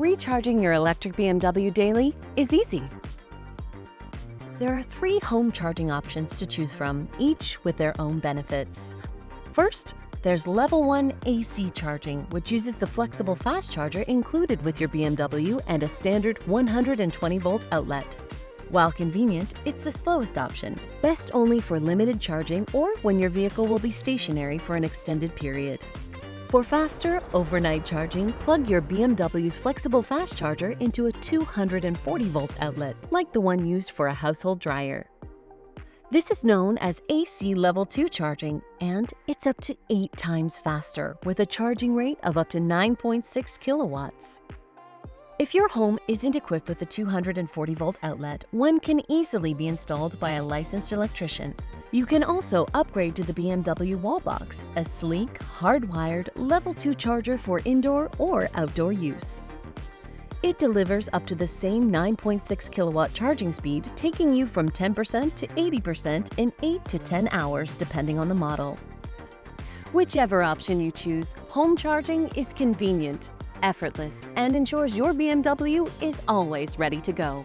Recharging your electric BMW daily is easy. There are 3 home charging options to choose from, each with their own benefits. First, there's Level 1 AC charging, which uses the flexible fast charger included with your BMW and a standard 120-volt outlet. While convenient, it's the slowest option, best only for limited charging or when your vehicle will be stationary for an extended period. For faster, overnight charging, plug your BMW's flexible fast charger into a 240-volt outlet, like the one used for a household dryer. This is known as AC Level 2 charging, and it's up to 8 times faster, with a charging rate of up to 9.6 kilowatts. If your home isn't equipped with a 240-volt outlet, one can easily be installed by a licensed electrician. You can also upgrade to the BMW Wallbox, a sleek, hardwired, Level 2 charger for indoor or outdoor use. It delivers up to the same 9.6 kilowatt charging speed, taking you from 10% to 80% in 8 to 10 hours, depending on the model. Whichever option you choose, home charging is convenient, effortless, and ensures your BMW is always ready to go.